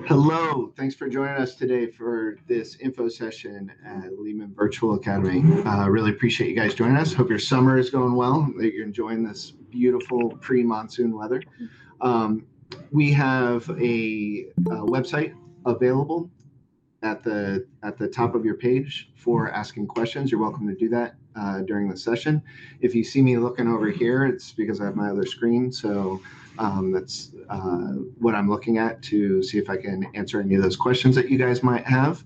Hello, thanks for joining us today for this info session at Leman Virtual Academy. Really appreciate you guys joining us. Hope your summer is going well, that you're enjoying this beautiful pre-monsoon weather. We have a website available at the top of your page for asking questions. You're welcome to do that during the session. If you see me looking over here, it's because I have my other screen. So that's what I'm looking at to see if I can answer any of those questions that you guys might have.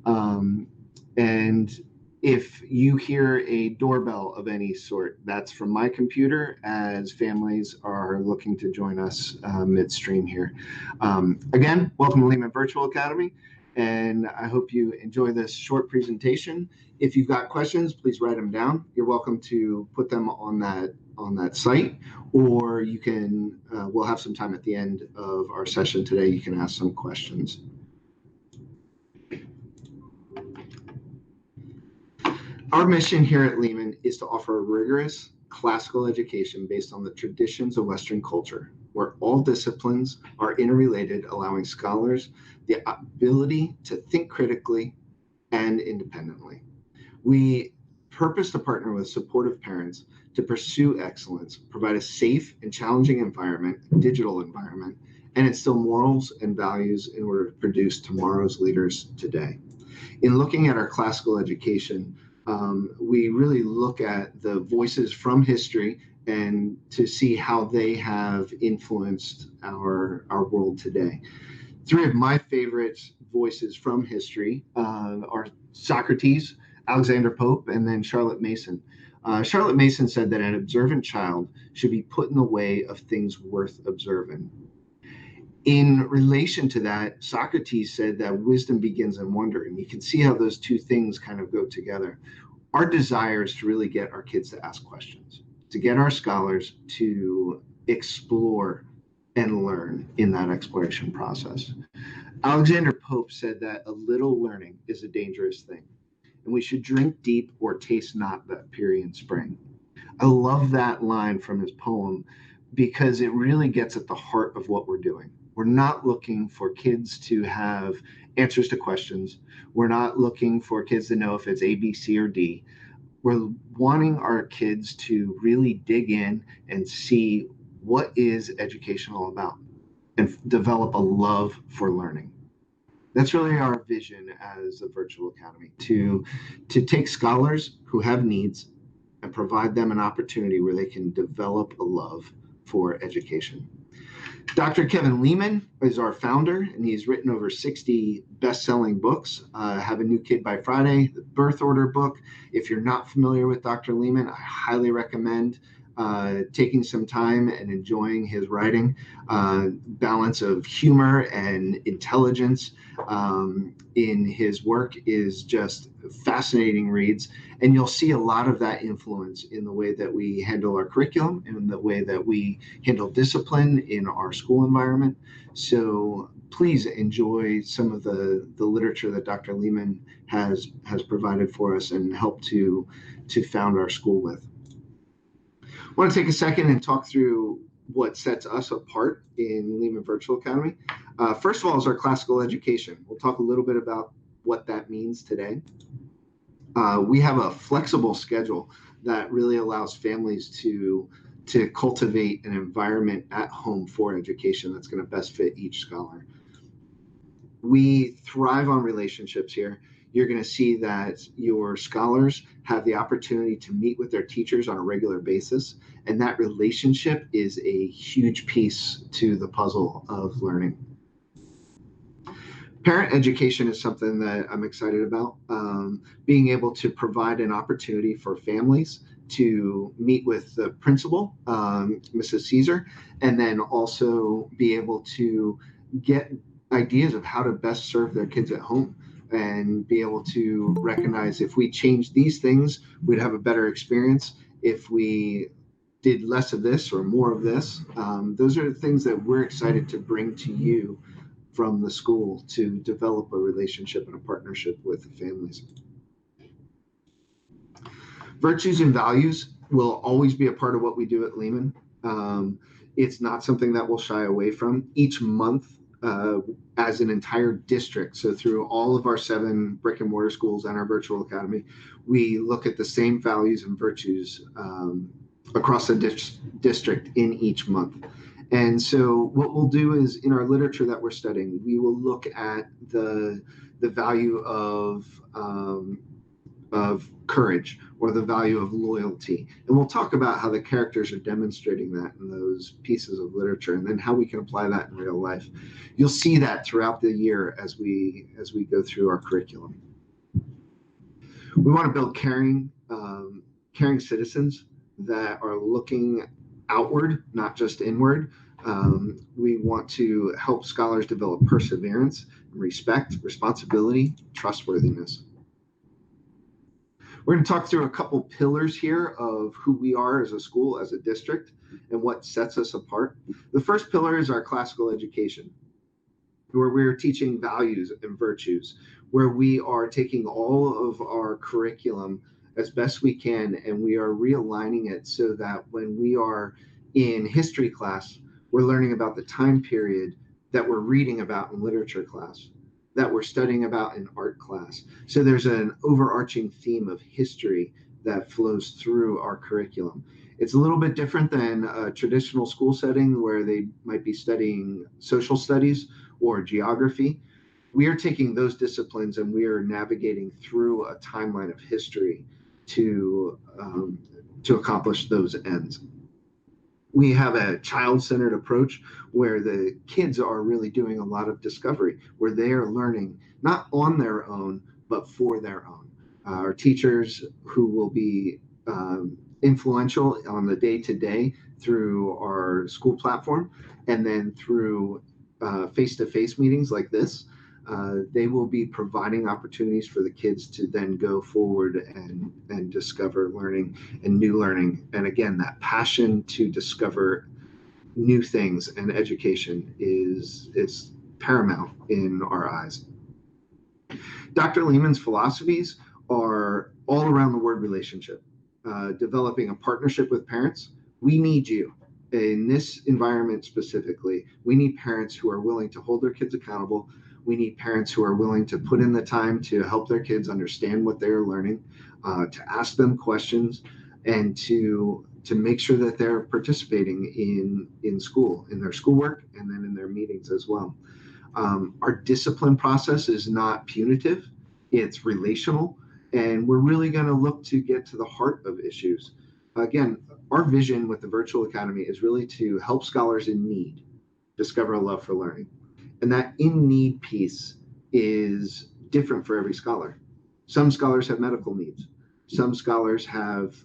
And if you hear a doorbell of any sort, that's from my computer as families are looking to join us midstream here. Again, welcome to Leman Virtual Academy. And I hope you enjoy this short presentation. If you've got questions, please write them down. You're welcome to put them on that site, or you can. We'll have some time at the end of our session today. You can ask some questions. Our mission here at Leman is to offer a rigorous classical education based on the traditions of Western culture, where all disciplines are interrelated, allowing scholars the ability to think critically and independently. We purpose to partner with supportive parents to pursue excellence, provide a safe and challenging environment, digital environment, and instill morals and values in order to produce tomorrow's leaders today. In looking at our classical education, we really look at the voices from history and to see how they have influenced our world today. Three of my favorite voices from history are Socrates, Alexander Pope, and then Charlotte Mason. Charlotte Mason said that an observant child should be put in the way of things worth observing. In relation to that, Socrates said that wisdom begins in wonder, and you can see how those two things kind of go together. Our desire is to really get our kids to ask questions, to get our scholars to explore and learn in that exploration process. Alexander Pope said that a little learning is a dangerous thing, and we should drink deep or taste not that Pierian spring. I love that line from his poem because it really gets at the heart of what we're doing. We're not looking for kids to have answers to questions. We're not looking for kids to know if it's A, B, C, or D. We're wanting our kids to really dig in and see what is education all about and develop a love for learning. That's really our vision as a virtual academy, to take scholars who have needs and provide them an opportunity where they can develop a love for education. Dr. Kevin Leman is our founder, and he's written over 60 best-selling books. Have a New Kid by Friday, the Birth Order book. If you're not familiar with Dr. Leman, I highly recommend taking some time and enjoying his writing. Balance of humor and intelligence in his work is just fascinating reads. And you'll see a lot of that influence in the way that we handle our curriculum and the way that we handle discipline in our school environment. So please enjoy some of the literature that Dr. Leman has provided for us and helped to found our school with. I want to take a second and talk through what sets us apart in Leman Virtual Academy. First of all is our classical education. We'll talk a little bit about what that means today. We have a flexible schedule that really allows families to cultivate an environment at home for education that's going to best fit each scholar. We thrive on relationships here. You're going to see that your scholars have the opportunity to meet with their teachers on a regular basis, and that relationship is a huge piece to the puzzle of learning. Parent education is something that I'm excited about. Being able to provide an opportunity for families to meet with the principal, Mrs. Caesar, and then also be able to get ideas of how to best serve their kids at home and be able to recognize if we change these things, we'd have a better experience. If we did less of this or more of this, those are the things that we're excited to bring to you from the school to develop a relationship and a partnership with the families. Virtues and values will always be a part of what we do at Leman. It's not something that we'll shy away from. Each month, uh, as an entire district. So through all of our 7 brick and mortar schools and our virtual academy, we look at the same values and virtues across the district in each month. And so what we'll do is in our literature that we're studying, we will look at the value of courage or the value of loyalty. And we'll talk about how the characters are demonstrating that in those pieces of literature and then how we can apply that in real life. You'll see that throughout the year as we go through our curriculum. We want to build caring citizens that are looking outward, not just inward. We want to help scholars develop perseverance, respect, responsibility, trustworthiness. We're going to talk through a couple pillars here of who we are as a school, as a district, and what sets us apart. The first pillar is our classical education, where we're teaching values and virtues, where we are taking all of our curriculum as best we can, and we are realigning it so that when we are in history class, we're learning about the time period that we're reading about in literature class, that we're studying about in art class. So there's an overarching theme of history that flows through our curriculum. It's a little bit different than a traditional school setting where they might be studying social studies or geography. We are taking those disciplines and we are navigating through a timeline of history to accomplish those ends. We have a child-centered approach where the kids are really doing a lot of discovery, where they are learning not on their own, but for their own. Our teachers who will be influential on the day-to-day through our school platform and then through face-to-face meetings like this, they will be providing opportunities for the kids to then go forward and discover learning and new learning. And again, that passion to discover new things and education is paramount in our eyes. Dr. Leman's philosophies are all around the word relationship, developing a partnership with parents. We need you. In this environment specifically, we need parents who are willing to hold their kids accountable. We need parents who are willing to put in the time to help their kids understand what they're learning, to ask them questions, and to make sure that they're participating in school, in their schoolwork, and then in their meetings as well. Our discipline process is not punitive, it's relational, and we're really going to look to get to the heart of issues. Again, our vision with the Virtual Academy is really to help scholars in need discover a love for learning. And that in need piece is different for every scholar. Some scholars have medical needs. Some scholars have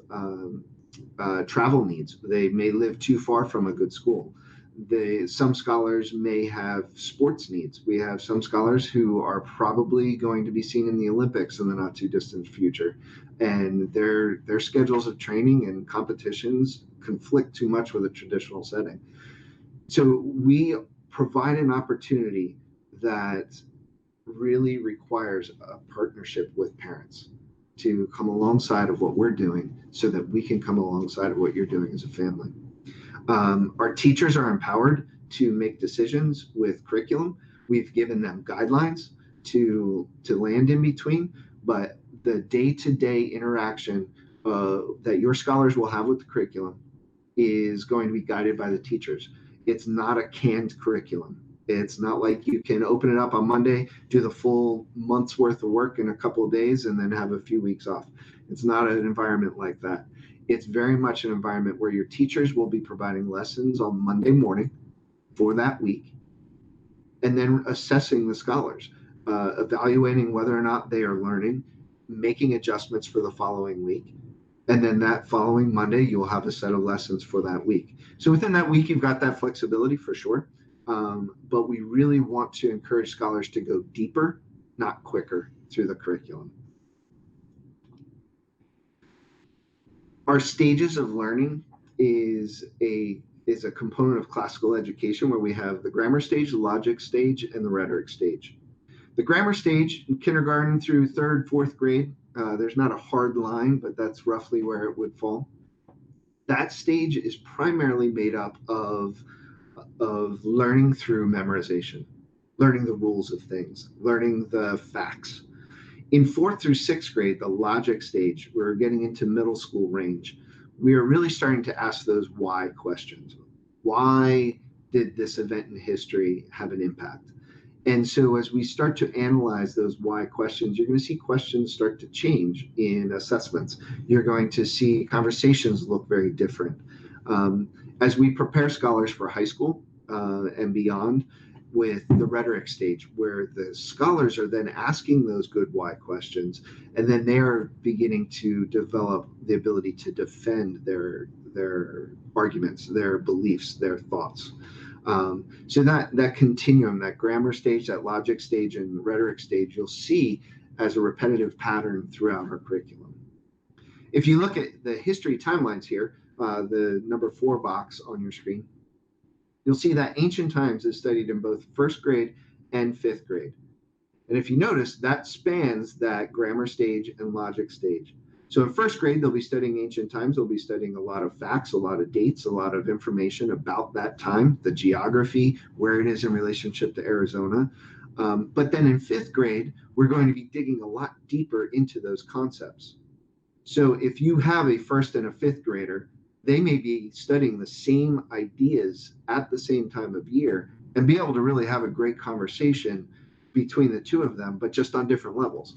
travel needs. They may live too far from a good school. Some scholars may have sports needs. We have some scholars who are probably going to be seen in the Olympics in the not too distant future. And their schedules of training and competitions conflict too much with a traditional setting. So we provide an opportunity that really requires a partnership with parents to come alongside of what we're doing so that we can come alongside of what you're doing as a family. Our teachers are empowered to make decisions with curriculum. We've given them guidelines to land in between, but the day-to-day interaction that your scholars will have with the curriculum is going to be guided by the teachers. It's not a canned curriculum. It's not like you can open it up on Monday, do the full month's worth of work in a couple of days, and then have a few weeks off. It's not an environment like that. It's very much an environment where your teachers will be providing lessons on Monday morning for that week, and then assessing the scholars, evaluating whether or not they are learning, making adjustments for the following week. And then that following Monday, you'll have a set of lessons for that week. So within that week, you've got that flexibility for sure. But we really want to encourage scholars to go deeper, not quicker, through the curriculum. Our stages of learning is a component of classical education where we have the grammar stage, the logic stage, and the rhetoric stage. The grammar stage, in kindergarten through 3rd, 4th grade, there's not a hard line, but that's roughly where it would fall. That stage is primarily made up of learning through memorization. learning the rules of things, learning the facts. In fourth through sixth grade, the logic stage, we're getting into middle school range. We are really starting to ask those why questions. Why did this event in history have an impact? And so, as we start to analyze those why questions, you're going to see questions start to change in assessments. You're going to see conversations look very different. Um, as we prepare scholars for high school and beyond, with the rhetoric stage, where the scholars are then asking those good why questions, and then they're beginning to develop the ability to defend their arguments, their beliefs, their thoughts. So that continuum, that grammar stage, that logic stage, and rhetoric stage, you'll see as a repetitive pattern throughout our curriculum. If you look at the history timelines here, the number 4 box on your screen, you'll see that ancient times is studied in both first grade and fifth grade. And if you notice, that spans that grammar stage and logic stage. So in first grade, they'll be studying ancient times. They'll be studying a lot of facts, a lot of dates, a lot of information about that time, the geography, where it is in relationship to Arizona. But then in fifth grade, we're going to be digging a lot deeper into those concepts. So if you have a first and a fifth grader, they may be studying the same ideas at the same time of year and be able to really have a great conversation between the two of them, but just on different levels.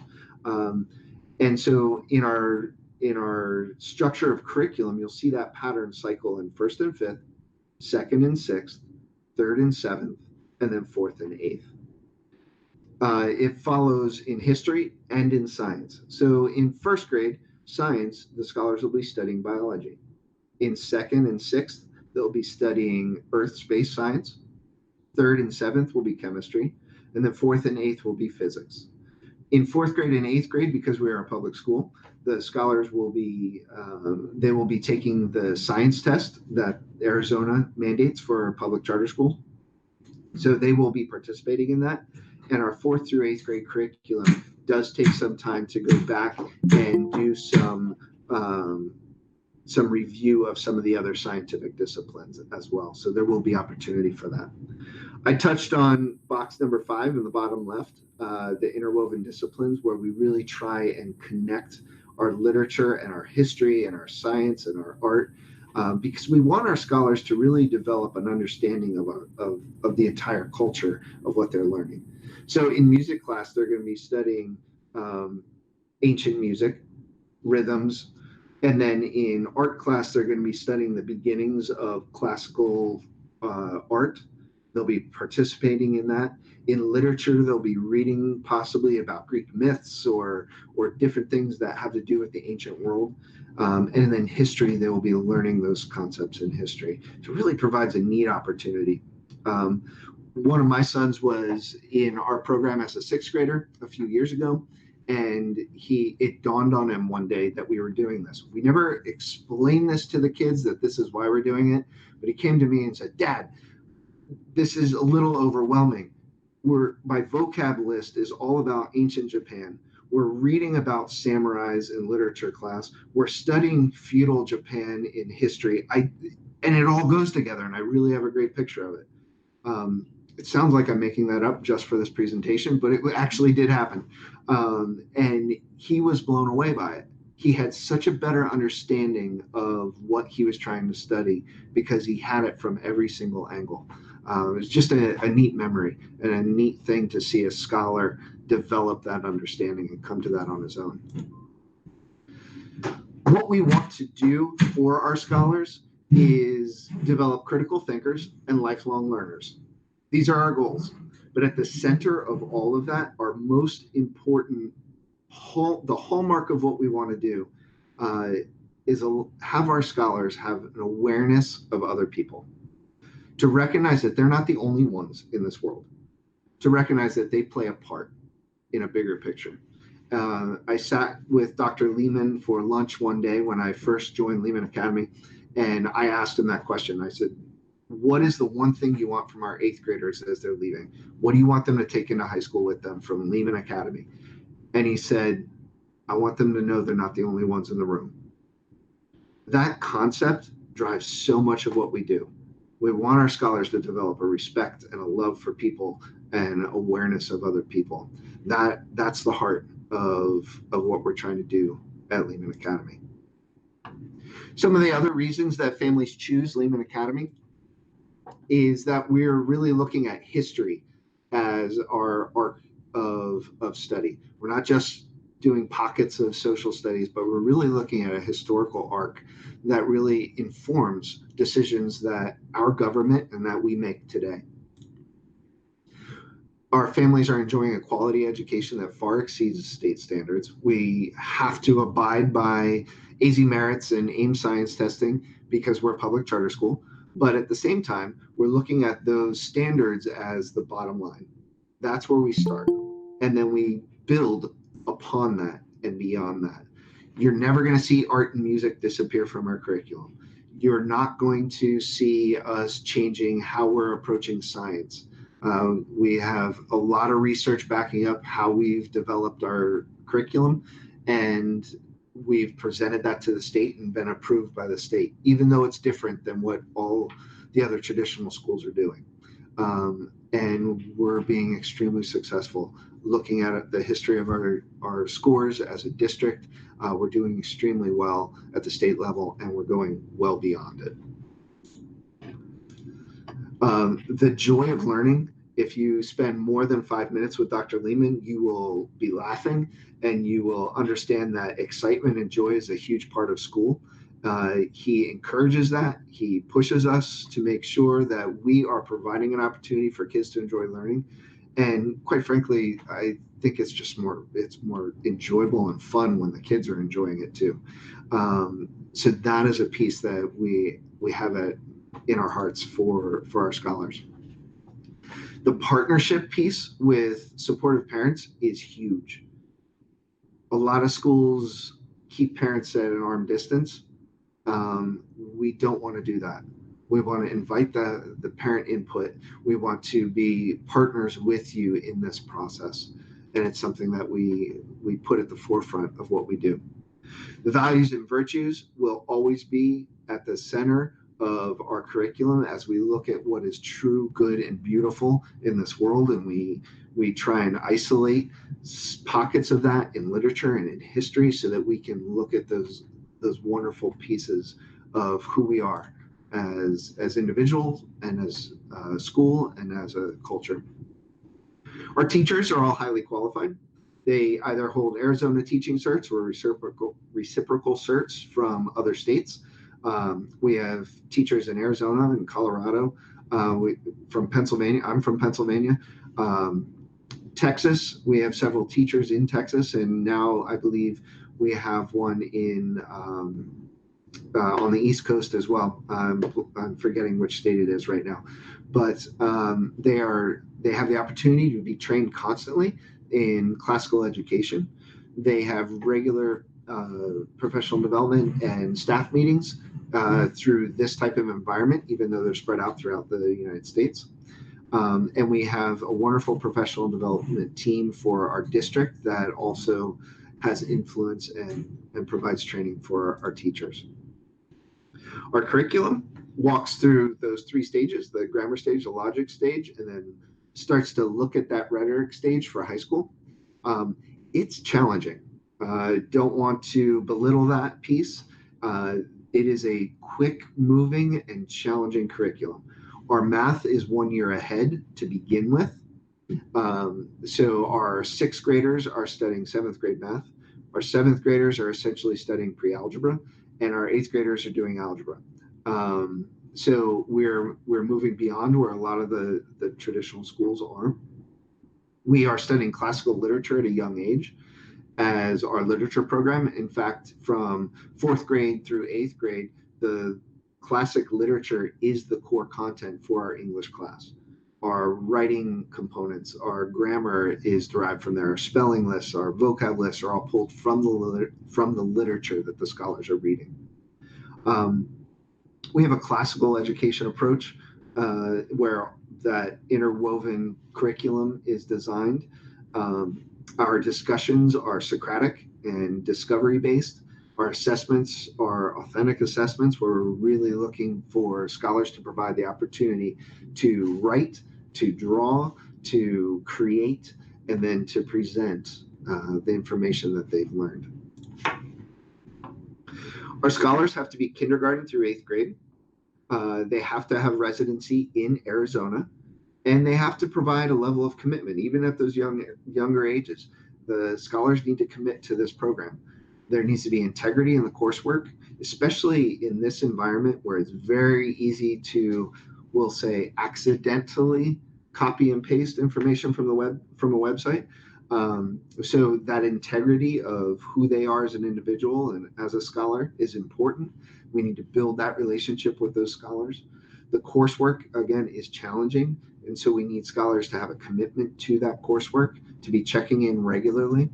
And so in our structure of curriculum, you'll see that pattern cycle in first and fifth, second and sixth, third and seventh, and then fourth and eighth. It follows in history and in science. So in first grade science, the scholars will be studying biology. In second and sixth, they'll be studying earth space science. Third and seventh will be chemistry. And then fourth and eighth will be physics. In fourth grade and eighth grade, because we are a public school, the scholars will be they will be taking the science test that Arizona mandates for public charter schools. So they will be participating in that. And our fourth through eighth grade curriculum does take some time to go back and do some review of some of the other scientific disciplines as well. So there will be opportunity for that. I touched on box number 5 in the bottom left, the interwoven disciplines, where we really try and connect our literature and our history and our science and our art, because we want our scholars to really develop an understanding of the entire culture of what they're learning. So in music class, they're going to be studying ancient music, rhythms, and then in art class, they're going to be studying the beginnings of classical art. They'll be participating in that. In literature, they'll be reading possibly about Greek myths or different things that have to do with the ancient world. And then history, they will be learning those concepts in history. So it really provides a neat opportunity. One of my sons was in our program as a 6th grader a few years ago, and it dawned on him one day that we were doing this. We never explained this to the kids, that this is why we're doing it, but he came to me and said, "Dad, this is a little overwhelming. My vocab list is all about ancient Japan. We're reading about samurais in literature class. We're studying feudal Japan in history. And it all goes together, and I really have a great picture of it." It sounds like I'm making that up just for this presentation, but it actually did happen. And he was blown away by it. He had such a better understanding of what he was trying to study because he had it from every single angle. It was just a neat memory and a neat thing to see a scholar develop that understanding and come to that on his own. What we want to do for our scholars is develop critical thinkers and lifelong learners. These are our goals. But at the center of all of that, our most important, the hallmark of what we want to do is have our scholars have an awareness of other people, to recognize that they're not the only ones in this world, to recognize that they play a part in a bigger picture. I sat with Dr. Leman for lunch one day when I first joined Leman Academy, and I asked him that question. I said, "What is the one thing you want from our 8th graders as they're leaving? What do you want them to take into high school with them from Leman Academy?" And he said, "I want them to know they're not the only ones in the room." That concept drives so much of what we do. We want our scholars to develop a respect and a love for people and awareness of other people. That's the heart of what we're trying to do at Leman Academy. Some of the other reasons that families choose Leman Academy is that we're really looking at history as our arc of study. We're not just doing pockets of social studies, but we're really looking at a historical arc that really informs decisions that our government and that we make today. Our families are enjoying a quality education that far exceeds state standards. We have to abide by AZ merits and AIM science testing because we're a public charter school. But at the same time, we're looking at those standards as the bottom line. That's where we start. And then we build upon that and beyond that. You're never going to see art and music disappear from our curriculum. You're not going to see us changing how we're approaching science. We have a lot of research backing up how we've developed our curriculum, and we've presented that to the state and been approved by the state, even though it's different than what all the other traditional schools are doing. And we're being extremely successful. Looking at the history of our scores as a district, we're doing extremely well at the state level, and we're going well beyond it. The joy of learning. If you spend more than 5 minutes with Dr. Leman, you will be laughing and you will understand that excitement and joy is a huge part of school. He encourages that. He pushes us to make sure that we are providing an opportunity for kids to enjoy learning. And quite frankly, I think it's more enjoyable and fun when the kids are enjoying it too. So that is a piece that we have in our hearts for our scholars. The partnership piece with supportive parents is huge. A lot of schools keep parents at an arm distance. We don't want to do that. We want to invite the parent input. We want to be partners with you in this process. And it's something that we put at the forefront of what we do. The values and virtues will always be at the center of our curriculum as we look at what is true, good, and beautiful in this world, and we try and isolate pockets of that in literature and in history so that we can look at those wonderful pieces of who we are as individuals and as a school and as a culture. Our teachers are all highly qualified. They either hold Arizona teaching certs or reciprocal certs from other states. We have teachers in Arizona and Colorado, from Pennsylvania. I'm from Pennsylvania. Texas, we have several teachers in Texas, and now I believe we have one in on the East Coast as well. I'm forgetting which state it is right now, but they have the opportunity to be trained constantly in classical education. They have regular professional development and staff meetings through this type of environment, even though they're spread out throughout the United States. And we have a wonderful professional development team for our district that also has influence and provides training for our teachers. Our curriculum walks through those 3 stages, the grammar stage, the logic stage, and then starts to look at that rhetoric stage for high school. It's challenging. Don't want to belittle that piece. It is a quick moving and challenging curriculum. Our math is 1 year ahead to begin with. So our 6th graders are studying 7th grade math. Our 7th graders are essentially studying pre-algebra, and our 8th graders are doing algebra. So we're moving beyond where a lot of the traditional schools are. We are studying classical literature at a young age as our literature program. In fact, from 4th grade through 8th grade, the classic literature is the core content for our English class. Our writing components, our grammar is derived from there. Our spelling lists, our vocab lists are all pulled from the literature that the scholars are reading. We have a classical education approach where that interwoven curriculum is designed. Our discussions are Socratic and discovery-based. Our assessments are authentic assessments where we're really looking for scholars to provide the opportunity to write, to draw, to create, and then to present the information that they've learned. Our scholars have to be kindergarten through 8th grade. They have to have residency in Arizona, and they have to provide a level of commitment, even at those younger ages. The scholars need to commit to this program. There needs to be integrity in the coursework, especially in this environment where it's very easy to, we'll say, accidentally copy and paste information from a website. So that integrity of who they are as an individual and as a scholar is important. We need to build that relationship with those scholars. The coursework, again, is challenging, and so we need scholars to have a commitment to that coursework, to be checking in regularly,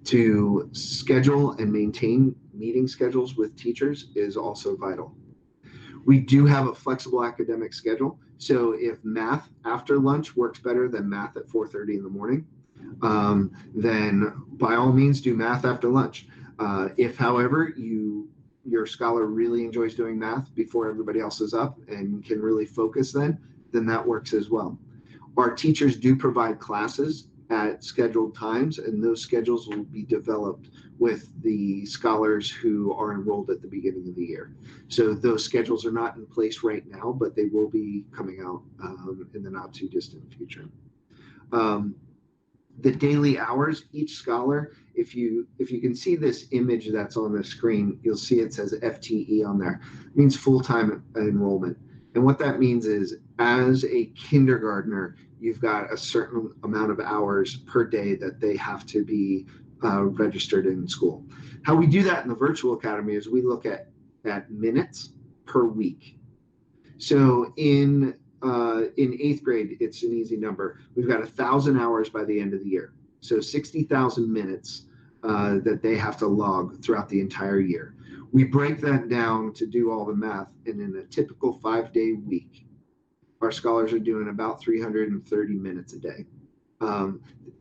to schedule and maintain meeting schedules with teachers is also vital. We do have a flexible academic schedule, so if math after lunch works better than math at 4:30 in the morning, then by all means do math after lunch. If, however, your scholar really enjoys doing math before everybody else is up and can really focus then that works as well. Our teachers do provide classes at scheduled times, and those schedules will be developed with the scholars who are enrolled at the beginning of the year. So those schedules are not in place right now, but they will be coming out in the not too distant future. The daily hours, each scholar, if you can see this image that's on the screen, you'll see it says FTE on there. It means full-time enrollment. And what that means is, as a kindergartner, you've got a certain amount of hours per day that they have to be registered in school. How we do that in the virtual academy is we look at minutes per week. So in 8th grade, it's an easy number. We've got 1,000 hours by the end of the year. So 60,000 minutes that they have to log throughout the entire year. We break that down to do all the math, and in a typical 5-day week, our scholars are doing about 330 minutes a day.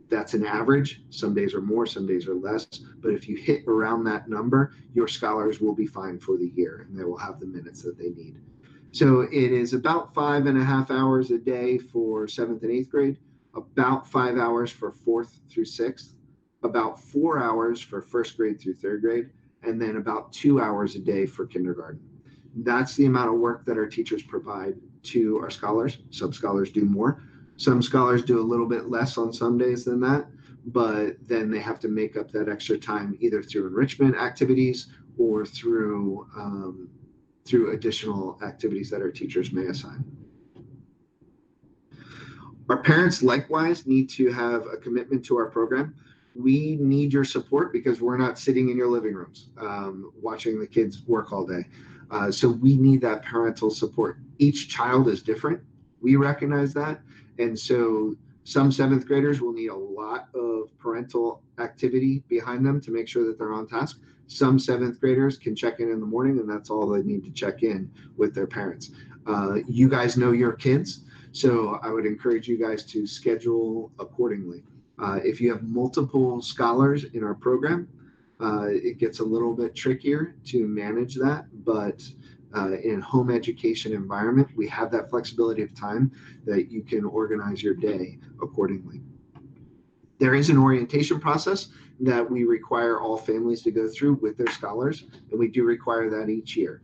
That's an average. Some days are more, some days are less. But if you hit around that number, your scholars will be fine for the year, and they will have the minutes that they need. So it is about 5.5 hours a day for 7th and 8th grade, about 5 hours for 4th through 6th, about 4 hours for 1st grade through 3rd grade, and then about 2 hours a day for kindergarten. That's the amount of work that our teachers provide to our scholars. Some scholars do more. Some scholars do a little bit less on some days than that, but then they have to make up that extra time either through enrichment activities or through additional activities that our teachers may assign. Our parents likewise need to have a commitment to our program. We need your support because we're not sitting in your living rooms watching the kids work all day. So we need that parental support. Each child is different. We recognize that. And so some 7th graders will need a lot of parental activity behind them to make sure that they're on task. Some 7th graders can check in the morning, and that's all they need to check in with their parents. You guys know your kids, so I would encourage you guys to schedule accordingly. If you have multiple scholars in our program, it gets a little bit trickier to manage that, but in home education environment, we have that flexibility of time that you can organize your day accordingly. There is an orientation process that we require all families to go through with their scholars, and we do require that each year.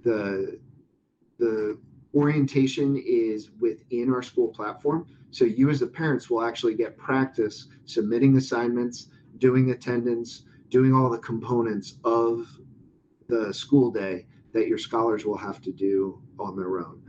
The orientation is within our school platform, so you as the parents will actually get practice submitting assignments, doing attendance, doing all the components of the school day that your scholars will have to do on their own.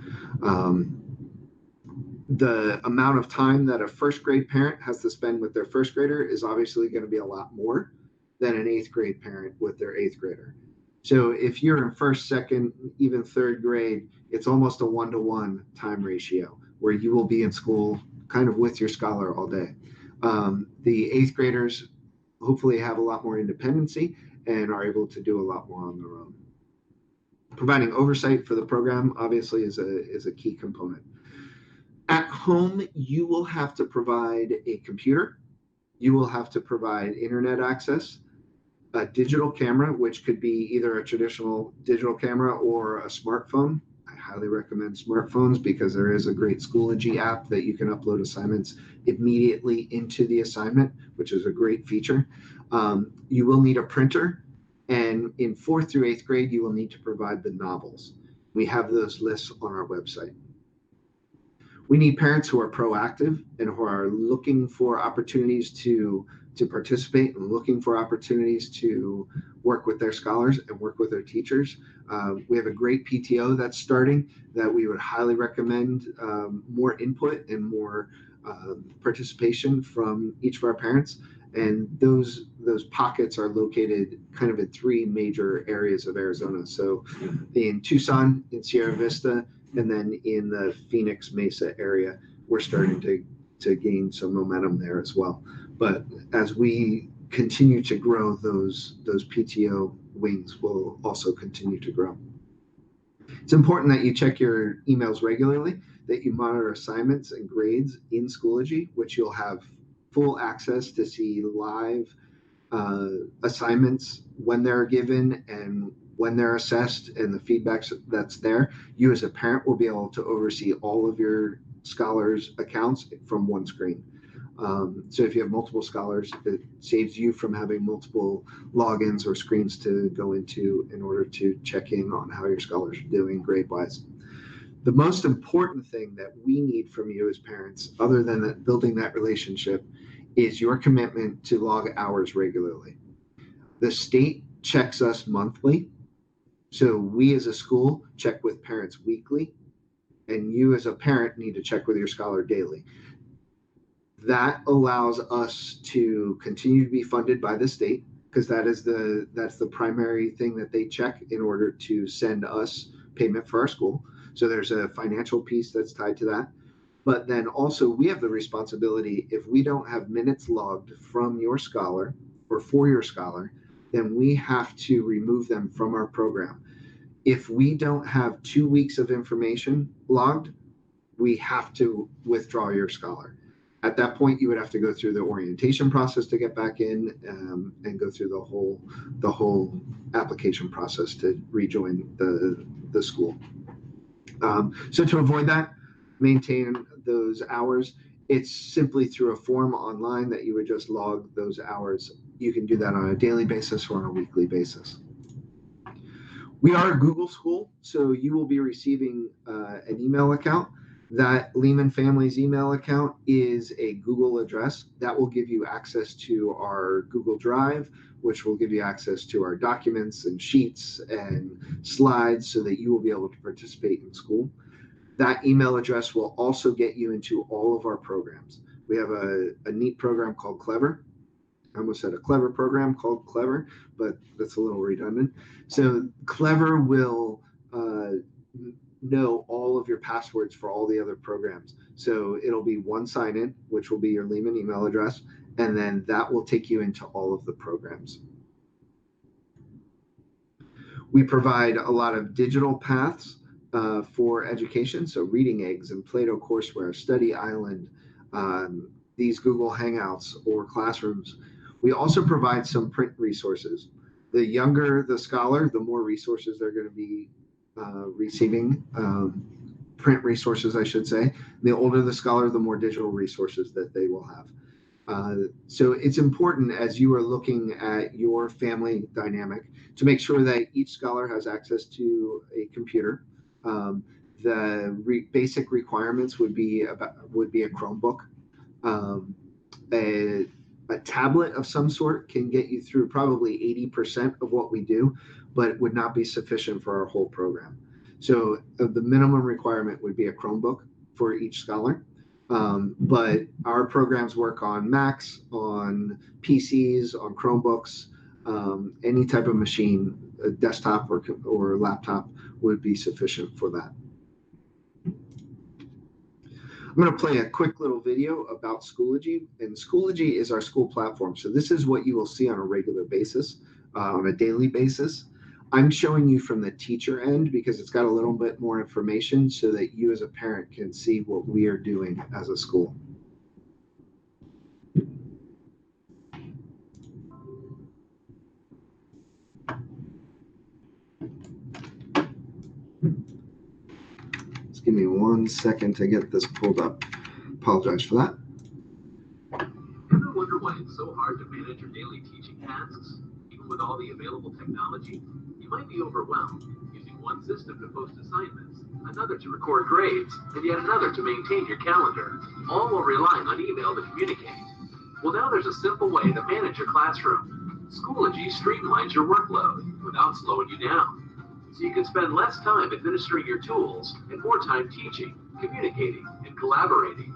The amount of time that a 1st grade parent has to spend with their 1st grader is obviously going to be a lot more than an 8th grade parent with their 8th grader. So if you're in 1st, 2nd, even 3rd grade, it's almost a 1-to-1 time ratio where you will be in school kind of with your scholar all day. The 8th graders hopefully have a lot more independency and are able to do a lot more on their own. Providing oversight for the program obviously is a key component. At home, you will have to provide a computer. You will have to provide internet access, a digital camera, which could be either a traditional digital camera or a smartphone I highly recommend smartphones because there is a great Schoology app that you can upload assignments immediately into the assignment, which is a great feature. You will need a printer, and in 4th through 8th grade, you will need to provide the novels. We have those lists on our website. We need parents who are proactive and who are looking for opportunities to participate and looking for opportunities to work with their scholars and work with their teachers. We have a great PTO that's starting that we would highly recommend more input and more participation from each of our parents. And those pockets are located kind of in 3 major areas of Arizona. So in Tucson, in Sierra Vista, and then in the Phoenix Mesa area, we're starting to gain some momentum there as well. But as we continue to grow, those PTO wings will also continue to grow. It's important that you check your emails regularly, that you monitor assignments and grades in Schoology, which you'll have full access to see live assignments when they're given and when they're assessed and the feedback that's there. You as a parent will be able to oversee all of your scholars' accounts from one screen. So if you have multiple scholars, it saves you from having multiple logins or screens to go into in order to check in on how your scholars are doing grade-wise. The most important thing that we need from you as parents, other than building that relationship, is your commitment to log hours regularly. The state checks us monthly, so we as a school check with parents weekly, and you as a parent need to check with your scholar daily. That allows us to continue to be funded by the state, because that's the primary thing that they check in order to send us payment for our school. So there's a financial piece that's tied to that. But then also we have the responsibility, if we don't have minutes logged from your scholar or for your scholar, then we have to remove them from our program. If we don't have 2 weeks of information logged, we have to withdraw your scholar. At that point, you would have to go through the orientation process to get back in, and go through the whole application process to rejoin the school. So to avoid that, maintain those hours. It's simply through a form online that you would just log those hours. You can do that on a daily basis or on a weekly basis. We are a Google school, so you will be receiving an email account. That Leman family's email account is a Google address that will give you access to our Google Drive, which will give you access to our documents and sheets and slides so that you will be able to participate in school. That email address will also get you into all of our programs. We have a neat program called Clever. I almost said a clever program called Clever, but that's a little redundant. So Clever will know all of your passwords for all the other programs. So it'll be one sign-in, which will be your Leman email address, and then that will take you into all of the programs. We provide a lot of digital paths for education, so Reading Eggs and Plato courseware, Study Island, these Google Hangouts or classrooms. We also provide some print resources. The younger the scholar, the more resources they're going to be receiving, print resources, I should say. The older the scholar, the more digital resources that they will have. So it's important as you are looking at your family dynamic to make sure that each scholar has access to a computer. The basic requirements would be a Chromebook. A tablet of some sort can get you through probably 80% of what we do, but it would not be sufficient for our whole program. So the minimum requirement would be a Chromebook for each scholar. But our programs work on Macs, on PCs, on Chromebooks, any type of machine, a desktop or laptop would be sufficient for that. I'm going to play a quick little video about Schoology, and Schoology is our school platform. So this is what you will see on a regular basis, on a daily basis. I'm showing you from the teacher end because it's got a little bit more information so that you as a parent can see what we are doing as a school. me 1 second to get this pulled up. Apologize for that. Ever wonder why it's so hard to manage your daily teaching tasks? Even with all the available technology, you might be overwhelmed, using one system to post assignments, another to record grades, and yet another to maintain your calendar, all while relying on email to communicate. Well, now there's a simple way to manage your classroom. Schoology streamlines your workload without slowing you down, so you can spend less time administering your tools and more time teaching, communicating, and collaborating.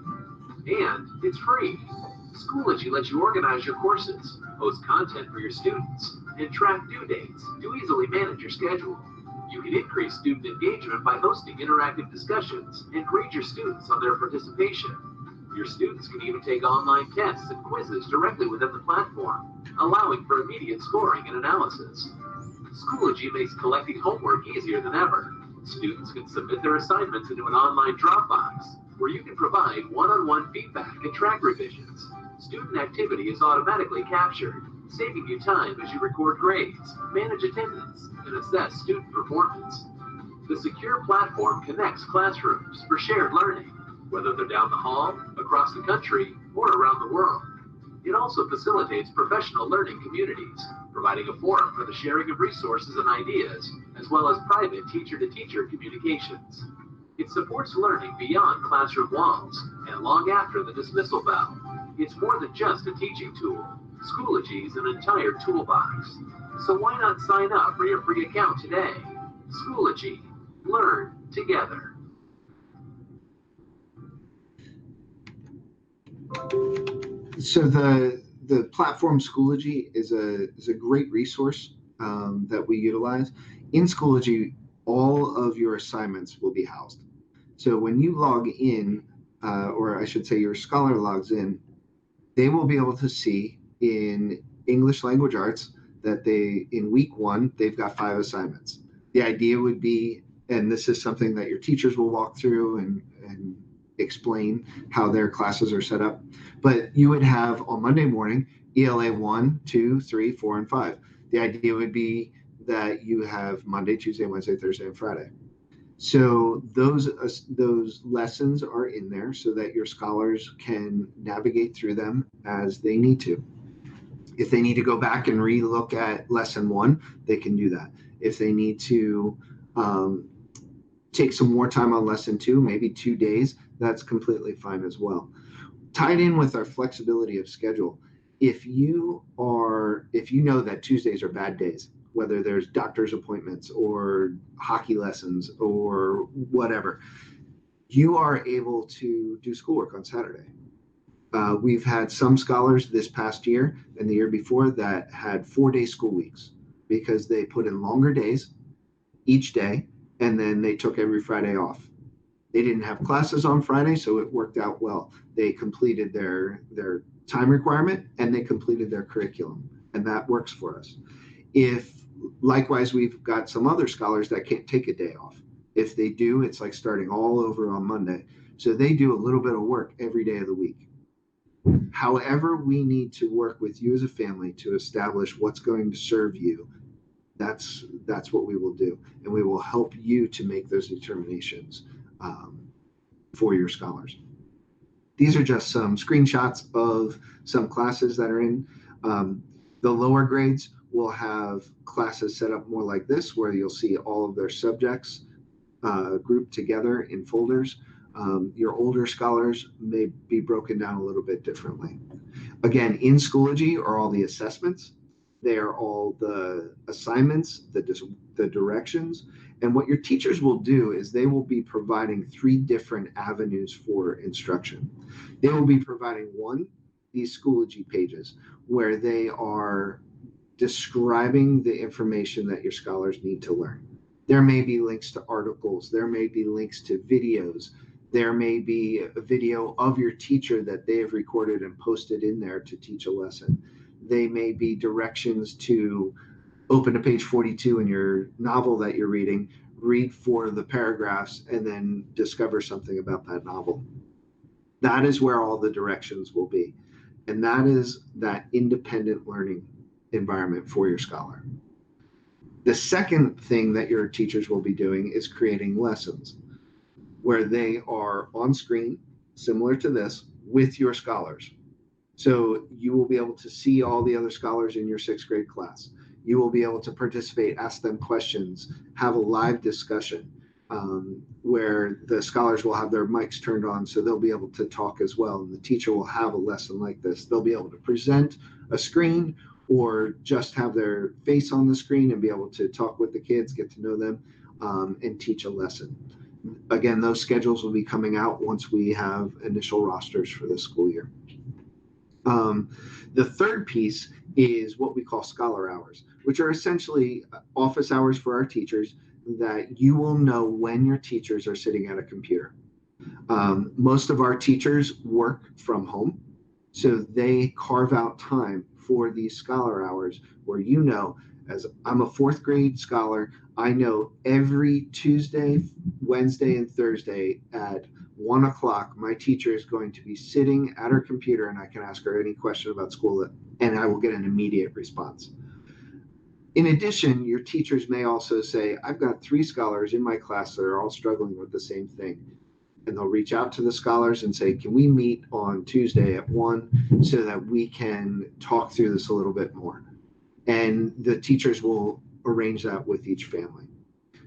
And it's free. Schoology lets you organize your courses, post content for your students, and track due dates to easily manage your schedule. You can increase student engagement by hosting interactive discussions and grade your students on their participation. Your students can even take online tests and quizzes directly within the platform, allowing for immediate scoring and analysis. Schoology makes collecting homework easier than ever. Students can submit their assignments into an online Dropbox, where you can provide one-on-one feedback and track revisions. Student activity is automatically captured, saving you time as you record grades, manage attendance, and assess student performance. The secure platform connects classrooms for shared learning, whether they're down the hall, across the country, or around the world. It also facilitates professional learning communities, providing a forum for the sharing of resources and ideas, as well as private teacher-to-teacher communications. It supports learning beyond classroom walls and long after the dismissal bell. It's more than just a teaching tool. Schoology is an entire toolbox. So why not sign up for your free account today? Schoology. Learn together. So the platform Schoology is a great resource that we utilize. In Schoology, all of your assignments will be housed. So when you log in, or I should say your scholar logs in, they will be able to see in English language arts that in week 1, they've got 5 assignments. The idea would be, and this is something that your teachers will walk through and explain how their classes are set up, but you would have on Monday morning, ELA 1, 2, 3, 4, and 5. The idea would be that you have Monday, Tuesday, Wednesday, Thursday, and Friday. So those lessons are in there so that your scholars can navigate through them as they need to. If they need to go back and re-look at lesson 1, they can do that. If they need to take some more time on lesson 2, maybe 2 days, that's completely fine as well. Tied in with our flexibility of schedule, if you know that Tuesdays are bad days, whether there's doctor's appointments or hockey lessons or whatever, you are able to do schoolwork on Saturday. We've had some scholars this past year and the year before that had 4-day school weeks because they put in longer days each day, and then they took every Friday off. They didn't have classes on Friday, so it worked out well. They completed their time requirement and they completed their curriculum, and that works for us. If likewise, we've got some other scholars that can't take a day off. If they do, it's like starting all over on Monday. So they do a little bit of work every day of the week. However, we need to work with you as a family to establish what's going to serve you. That's what we will do, and we will help you to make those determinations for your scholars. These are just some screenshots of some classes that are in. The lower grades will have classes set up more like this, where you'll see all of their subjects grouped together in folders. Your older scholars may be broken down a little bit differently. Again, in Schoology are all the assessments. They are all the assignments, the directions. And what your teachers will do is they will be providing 3 different avenues for instruction. They will be providing these Schoology pages where they are describing the information that your scholars need to learn. There may be links to articles. There may be links to videos. There may be a video of your teacher that they have recorded and posted in there to teach a lesson. They may be directions to open to page 42 in your novel that you're reading, read 4 of the paragraphs, and then discover something about that novel. That is where all the directions will be. And that is that independent learning environment for your scholar. The second thing that your teachers will be doing is creating lessons. where they are on screen, similar to this, with your scholars. So you will be able to see all the other scholars in your sixth grade class. You will be able to participate, ask them questions, have a live discussion where the scholars will have their mics turned on so they'll be able to talk as well. And the teacher will have a lesson like this. They'll be able to present a screen or just have their face on the screen and be able to talk with the kids, get to know them, and teach a lesson. Again, those schedules will be coming out once we have initial rosters for this school year. The third piece is what we call scholar hours, which are essentially office hours for our teachers that you will know when your teachers are sitting at a computer. Most of our teachers work from home, so they carve out time for these scholar hours where you know, as I'm a fourth grade scholar, I know every Tuesday, Wednesday, and Thursday at 1 o'clock, my teacher is going to be sitting at her computer and I can ask her any question about school and I will get an immediate response. In addition, your teachers may also say, I've got 3 scholars in my class that are all struggling with the same thing. And they'll reach out to the scholars and say, can we meet on Tuesday at 1 so that we can talk through this a little bit more? And the teachers will arrange that with each family.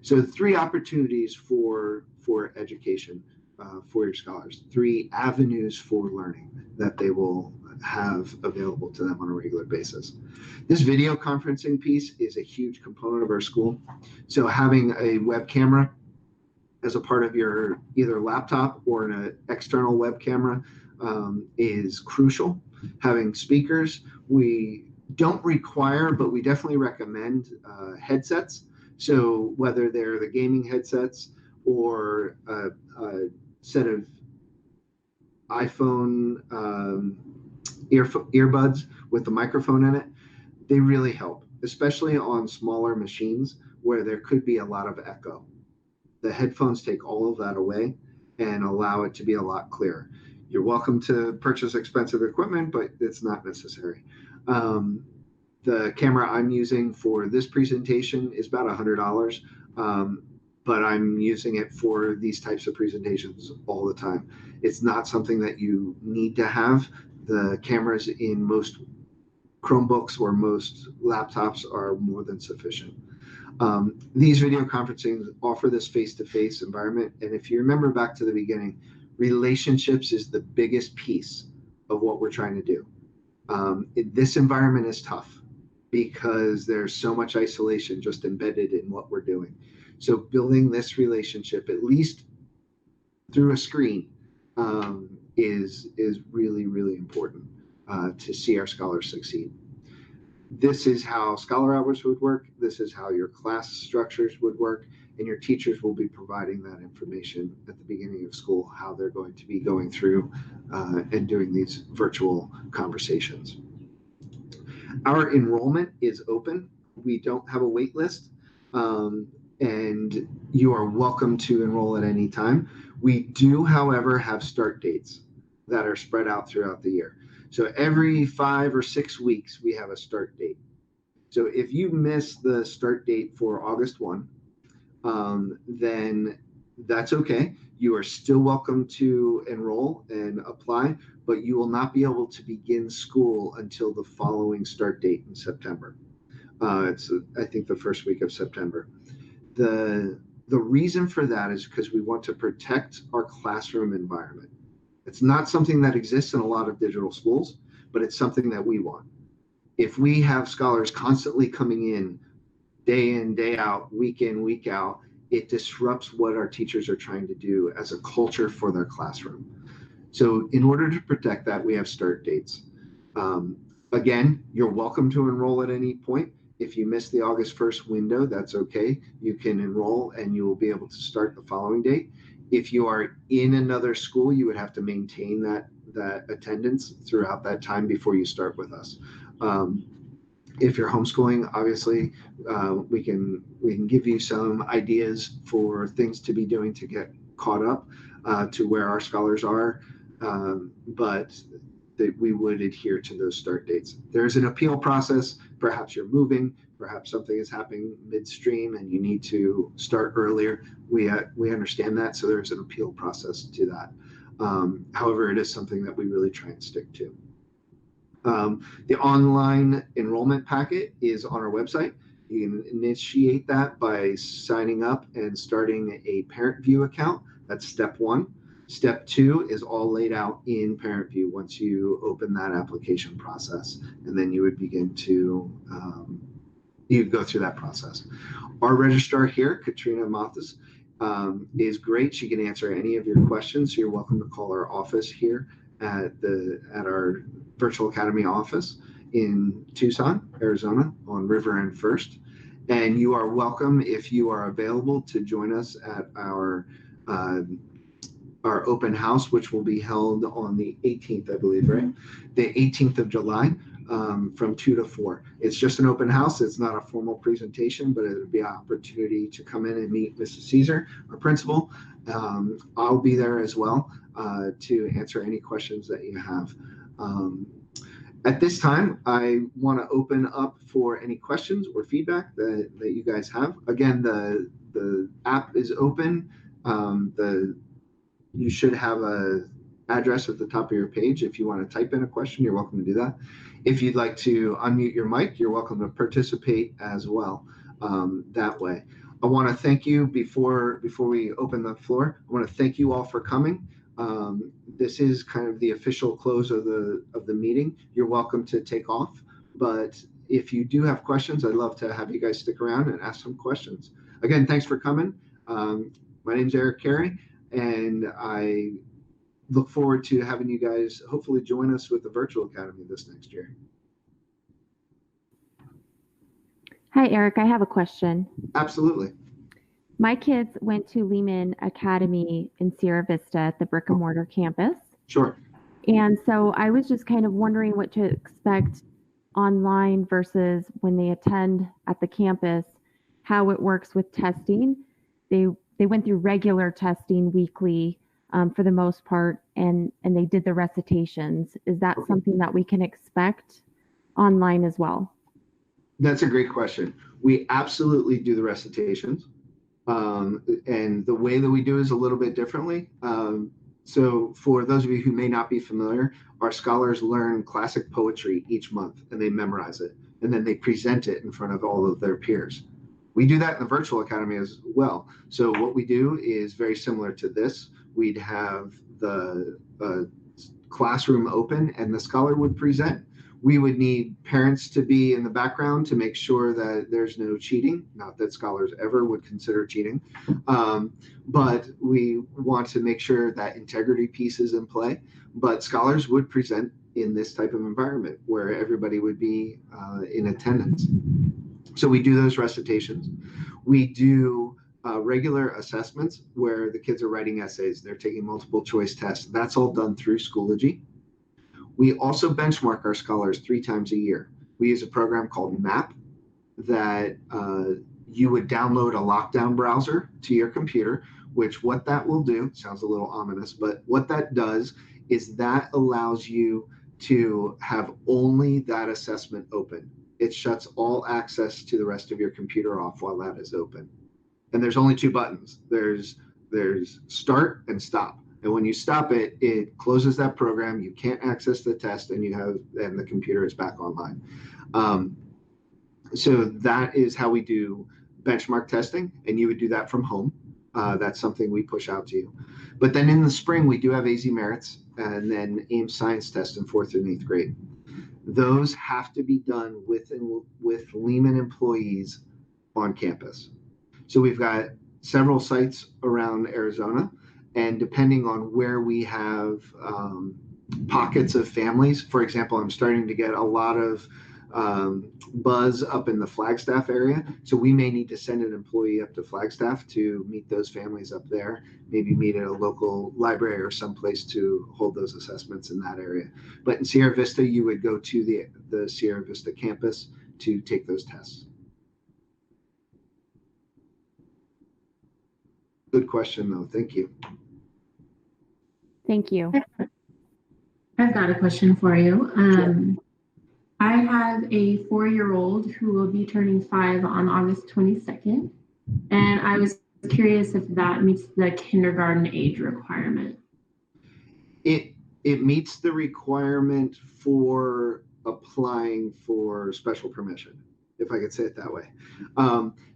So 3 opportunities for education for your scholars, 3 avenues for learning that they will have available to them on a regular basis. This video conferencing piece is a huge component of our school. So having a web camera as a part of your either laptop or an external web camera is crucial. Having speakers, we don't require, but we definitely recommend headsets. So whether they're the gaming headsets or a set of iPhone earbuds with the microphone in it, they really help, especially on smaller machines where there could be a lot of echo. The headphones take all of that away and allow it to be a lot clearer. You're welcome to purchase expensive equipment, but it's not necessary. The camera I'm using for this presentation is about $100, but I'm using it for these types of presentations all the time. It's not something that you need to have. The cameras in most Chromebooks or most laptops are more than sufficient. These video conferencing offer this face-to-face environment. And if you remember back to the beginning, relationships is the biggest piece of what we're trying to do. This environment is tough because there's so much isolation just embedded in what we're doing. So building this relationship, at least through a screen, is really, really important to see our scholars succeed. This is how scholar hours would work. This is how your class structures would work. And your teachers will be providing that information at the beginning of school, how they're going to be going through and doing these virtual conversations. Our enrollment is open. We don't have a wait list. And you are welcome to enroll at any time. We do, however, have start dates that are spread out throughout the year. So every 5 or 6 weeks, we have a start date. So if you miss the start date for August 1, then that's okay. You are still welcome to enroll and apply, but you will not be able to begin school until the following start date in September. It's, I think, the first week of September. The reason for that is because we want to protect our classroom environment. It's not something that exists in a lot of digital schools, but it's something that we want. If we have scholars constantly coming in, day out, week in, week out, it disrupts what our teachers are trying to do as a culture for their classroom. So in order to protect that, we have start dates. Again, you're welcome to enroll at any point. If you miss the August 1st window, that's okay. You can enroll and you will be able to start the following date. If you are in another school, you would have to maintain that attendance throughout that time before you start with us. If you're homeschooling, obviously, we can give you some ideas for things to be doing to get caught up to where our scholars are, but that we would adhere to those start dates. There's an appeal process. Perhaps you're moving, perhaps something is happening midstream and you need to start earlier. We understand that, so there's an appeal process to that. However, it is something that we really try and stick to. The online enrollment packet is on our website. You can initiate that by signing up and starting a Parent View account. That's step one. Step two is all laid out in Parent View once you open that application process, and then you would begin to you go through that process. Our registrar here, Katrina Mathis, is great. She can answer any of your questions. So you're welcome to call our office here at our Virtual Academy office in Tucson, Arizona, on River and First. And you are welcome, if you are available, to join us at our open house, which will be held on the 18th, I believe, right? The 18th of July, from 2 to 4. It's just an open house. It's not a formal presentation, but it would be an opportunity to come in and meet Mrs. Caesar, our principal. I'll be there as well to answer any questions that you have. At this time, I want to open up for any questions or feedback that you guys have. Again, the app is open. You should have a address at the top of your page. If you want to type in a question, you're welcome to do that. If you'd like to unmute your mic, you're welcome to participate as well that way. I want to thank you before we open the floor. I want to thank you all for coming. This is kind of the official close of the meeting. You're welcome to take off, but if you do have questions, I'd love to have you guys stick around and ask some questions. Again, thanks for coming. My name's Eric Carey, and I look forward to having you guys hopefully join us with the Virtual Academy this next year. Hi, Eric. I have a question. Absolutely. My kids went to Leman Academy in Sierra Vista at the brick and mortar campus. Sure. And so I was just kind of wondering what to expect online versus when they attend at the campus, how it works with testing. They went through regular testing weekly for the most part, and they did the recitations. Is that something that we can expect online as well? That's a great question. We absolutely do the recitations. And the way that we do is a little bit differently. So for those of you who may not be familiar, our scholars learn classic poetry each month and they memorize it. And then they present it in front of all of their peers. We do that in the Virtual Academy as well. So what we do is very similar to this. We'd have the classroom open and the scholar would present. We would need parents to be in the background to make sure that there's no cheating. Not that scholars ever would consider cheating, but we want to make sure that integrity piece is in play. But scholars would present in this type of environment where everybody would be in attendance. So we do those recitations. We do regular assessments where the kids are writing essays. They're taking multiple choice tests. That's all done through Schoology. We also benchmark our scholars 3 times a year. We use a program called MAP that you would download a lockdown browser to your computer, which what that will do, sounds a little ominous, but what that does is that allows you to have only that assessment open. It shuts all access to the rest of your computer off while that is open. And there's only 2 buttons. There's start and stop. And when you stop it, it closes that program. You can't access the test, and the computer is back online. So that is how we do benchmark testing, and you would do that from home. That's something we push out to you. But then in the spring, we do have AZ Merits and then AIMS Science Test in 4th and 8th grade. Those have to be done with Leman employees on campus. So we've got several sites around Arizona. And depending on where we have pockets of families, for example, I'm starting to get a lot of buzz up in the Flagstaff area. So we may need to send an employee up to Flagstaff to meet those families up there, maybe meet at a local library or someplace to hold those assessments in that area. But in Sierra Vista, you would go to the Sierra Vista campus to take those tests. Good question, though. Thank you. Thank you. I've got a question for you. I have a 4-year-old who will be turning 5 on August 22nd, and I was curious if that meets the kindergarten age requirement. It meets the requirement for applying for special permission, if I could say it that way.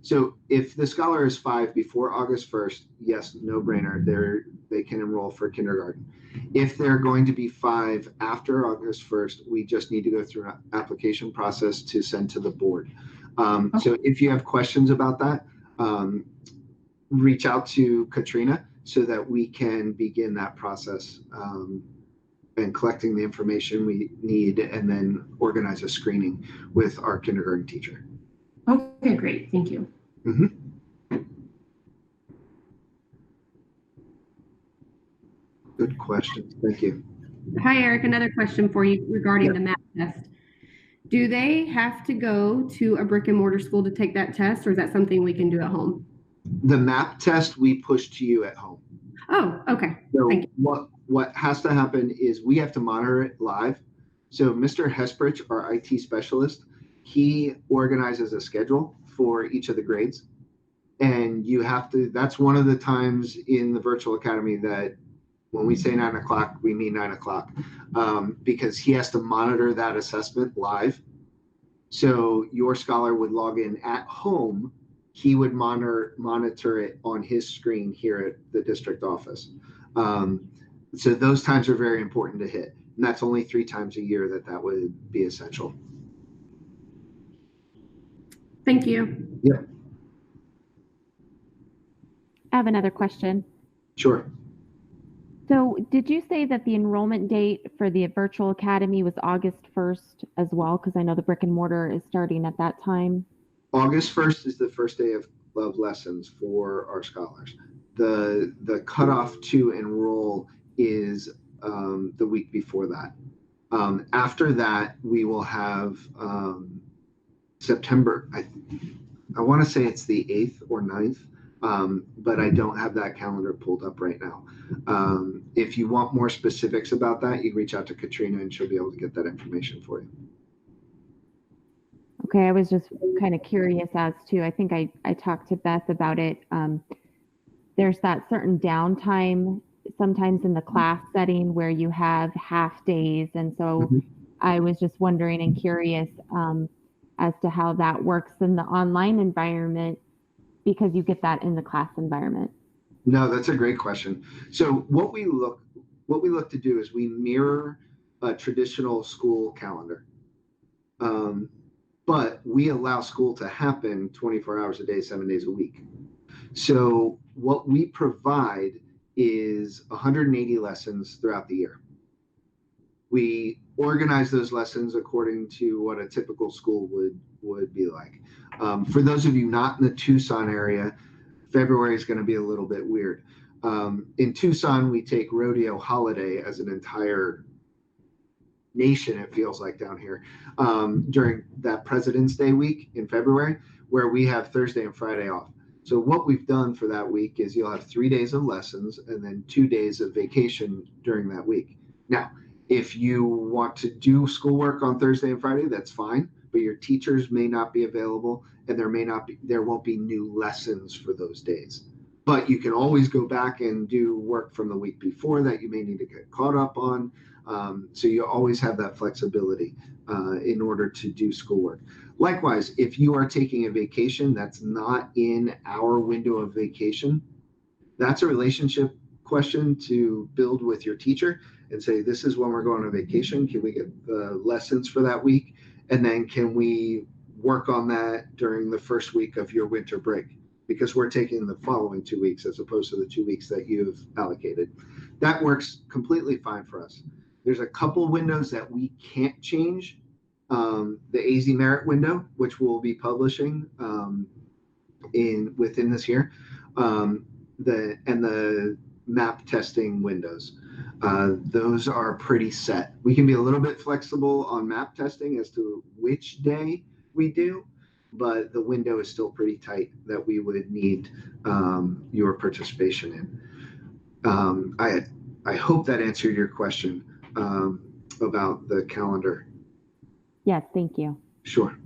So if the scholar is 5 before August 1st, yes, no brainer, they can enroll for kindergarten. If they're going to be 5 after August 1st, we just need to go through an application process to send to the board. So if you have questions about that, reach out to Katrina so that we can begin that process and collecting the information we need and then organize a screening with our kindergarten teacher. Okay, great. Thank you. Good question. Thank you. Hi, Eric. Another question for you regarding the MAP test. Do they have to go to a brick and mortar school to take that test, or is that something we can do at home? The MAP test we push to you at home. Oh, okay. So Thank you. what has to happen is we have to monitor it live. So Mr. Hesprich, our IT specialist, he organizes a schedule for each of the grades. And you have to, that's one of the times in the virtual academy that when we say 9 o'clock, we mean 9 o'clock, because he has to monitor that assessment live. So your scholar would log in at home. He would monitor it on his screen here at the district office. So those times are very important to hit. And that's only 3 times a year that would be essential. Thank you. Yeah. I have another question. Sure. So did you say that the enrollment date for the virtual academy was August 1st as well? Because I know the brick and mortar is starting at that time. August 1st is the first day of lessons for our scholars. The cutoff to enroll is the week before that. After that, we will have September. I want to say it's the 8th or 9th, but I don't have that calendar pulled up right now. If you want more specifics about that, you reach out to Katrina and she'll be able to get that information for you. Okay, I was just kind of curious as to, I think I talked to Beth about it. There's that certain downtime sometimes in the class setting where you have half days. And so I was just wondering and curious as to how that works in the online environment, because you get that in the class environment. No, that's a great question. So what we look to do is we mirror a traditional school calendar. But we allow school to happen 24 hours a day, 7 days a week. So what we provide is 180 lessons throughout the year. We organize those lessons according to what a typical school would be like. For those of you not in the Tucson area, February is going to be a little bit weird. In Tucson, we take rodeo holiday as an entire nation, it feels like down here, during that President's Day week in February, where we have Thursday and Friday off. So what we've done for that week is you'll have 3 days of lessons and then 2 days of vacation during that week. Now, if you want to do schoolwork on Thursday and Friday, that's fine, but your teachers may not be available and there won't be new lessons for those days. But you can always go back and do work from the week before that you may need to get caught up on. So you always have that flexibility in order to do schoolwork. Likewise, if you are taking a vacation that's not in our window of vacation, that's a relationship question to build with your teacher and say, this is when we're going on vacation. Can we get the lessons for that week? And then can we work on that during the first week of your winter break? Because we're taking the following 2 weeks as opposed to the 2 weeks that you've allocated. That works completely fine for us. There's a couple windows that we can't change. The AZ Merit window, which we'll be publishing within this year, and the MAP testing windows. Those are pretty set. We can be a little bit flexible on MAP testing as to which day we do, but the window is still pretty tight that we would need your participation in. I hope that answered your question about the calendar. Yes, thank you. Sure.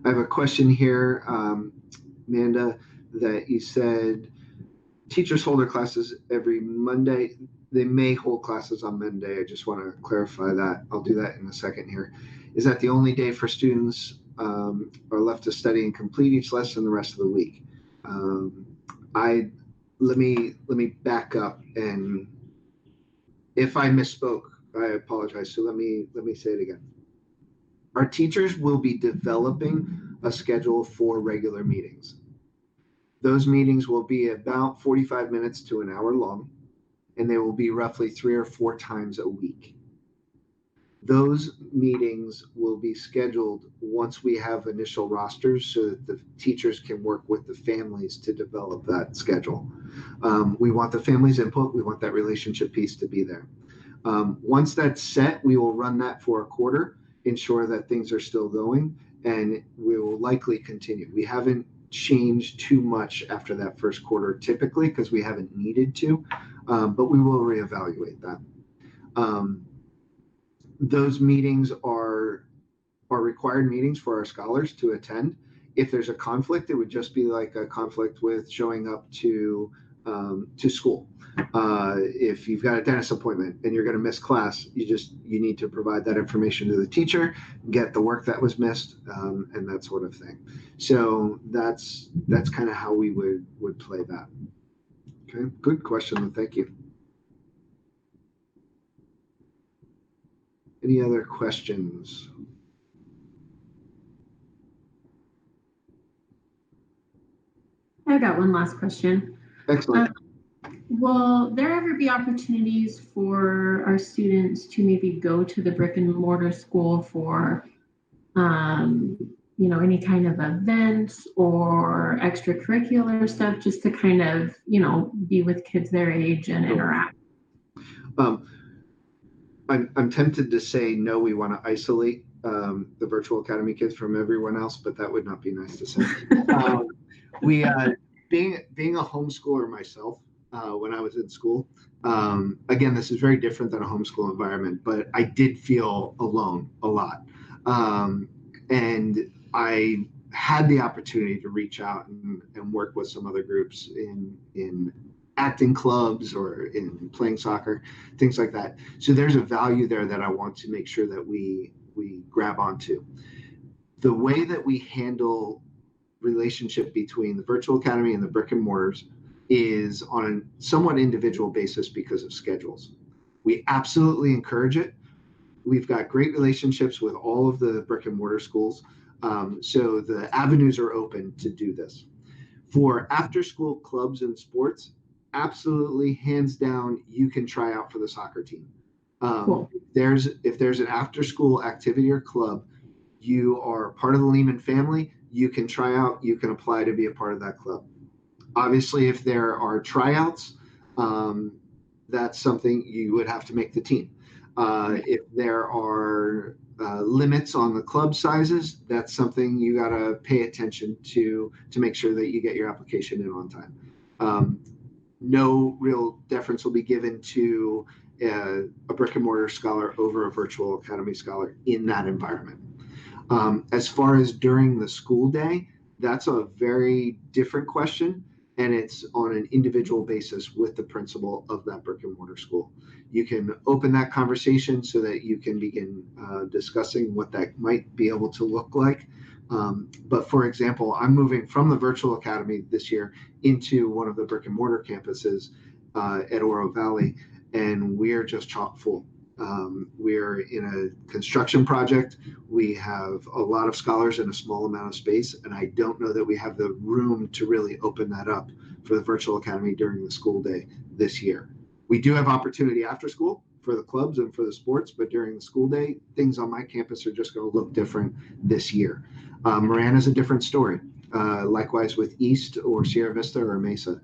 I have a question here, Amanda, that you said teachers hold their classes every Monday. They may hold classes on Monday. I just want to clarify that. I'll do that in a second here. Is that the only day for students are left to study and complete each lesson the rest of the week? I let me back up, and if I misspoke, I apologize. So let me say it again. Our teachers will be developing a schedule for regular meetings. Those meetings will be about 45 minutes to an hour long, and they will be roughly 3 or 4 times a week. Those meetings will be scheduled once we have initial rosters so that the teachers can work with the families to develop that schedule. We want the families' input. We want that relationship piece to be there. Once that's set, we will run that for a quarter, ensure that things are still going, and we will likely continue. We haven't changed too much after that first quarter typically because we haven't needed to, but we will reevaluate that. Those meetings are required meetings for our scholars to attend. If there's a conflict, it would just be like a conflict with showing up to school. If you've got a dentist appointment and you're going to miss class, you need to provide that information to the teacher, get the work that was missed, and that sort of thing. So that's kind of how we would play that. Okay, good question. Thank you. Any other questions? I've got one last question. Excellent. Will there ever be opportunities for our students to maybe go to the brick and mortar school for, any kind of events or extracurricular stuff, just to kind of, be with kids their age and interact? I'm tempted to say no, we want to isolate the virtual academy kids from everyone else, but that would not be nice to say. We being a homeschooler myself, when I was in school, again, this is very different than a homeschool environment, but I did feel alone a lot, and I had the opportunity to reach out and work with some other groups in acting clubs or in playing soccer, things like that. So there's a value there that I want to make sure that we grab onto. The way that we handle relationship between the virtual academy and the brick and mortars is on a somewhat individual basis because of schedules. We absolutely encourage it. We've got great relationships with all of the brick and mortar schools. So the avenues are open to do this. For after school clubs and sports, absolutely, hands down, you can try out for the soccer team. Cool. If there's an after school activity or club, you are part of the Leman family, you can try out, you can apply to be a part of that club. Obviously, if there are tryouts, that's something you would have to make the team. If there are limits on the club sizes, that's something you got to pay attention to make sure that you get your application in on time. No real deference will be given to a brick and mortar scholar over a virtual academy scholar in that environment. As far as during the school day, that's a very different question, and it's on an individual basis with the principal of that brick and mortar school. You can open that conversation so that you can begin discussing what that might be able to look like. But for example, I'm moving from the virtual academy this year into one of the brick and mortar campuses at Oro Valley, and we're just chock full. We're in a construction project. We have a lot of scholars in a small amount of space, and I don't know that we have the room to really open that up for the virtual academy during the school day this year. We do have opportunity after school for the clubs and for the sports, but during the school day, things on my campus are just going to look different this year. Marana is a different story. Likewise with East or Sierra Vista or Mesa.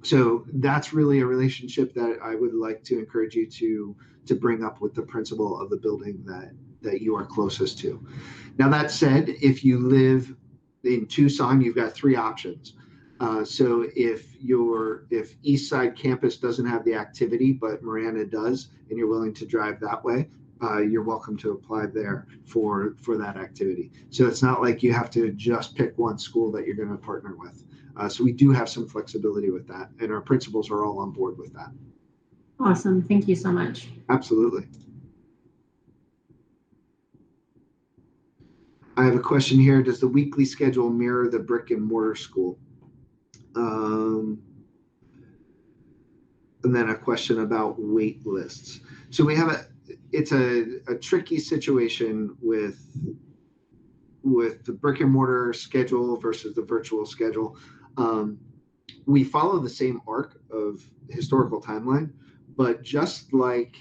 So that's really a relationship that I would like to encourage you to bring up with the principal of the building that you are closest to. Now, that said, if you live in Tucson, you've got 3 options. So if East Side Campus doesn't have the activity, but Marana does, and you're willing to drive that way, you're welcome to apply there for that activity. So it's not like you have to just pick one school that you're going to partner with. So we do have some flexibility with that, and our principals are all on board with that. Awesome. Thank you so much. Absolutely. I have a question here. Does the weekly schedule mirror the brick and mortar school? And then a question about wait lists. So we have it's a tricky situation with the brick and mortar schedule versus the virtual schedule. We follow the same arc of historical timeline, but just like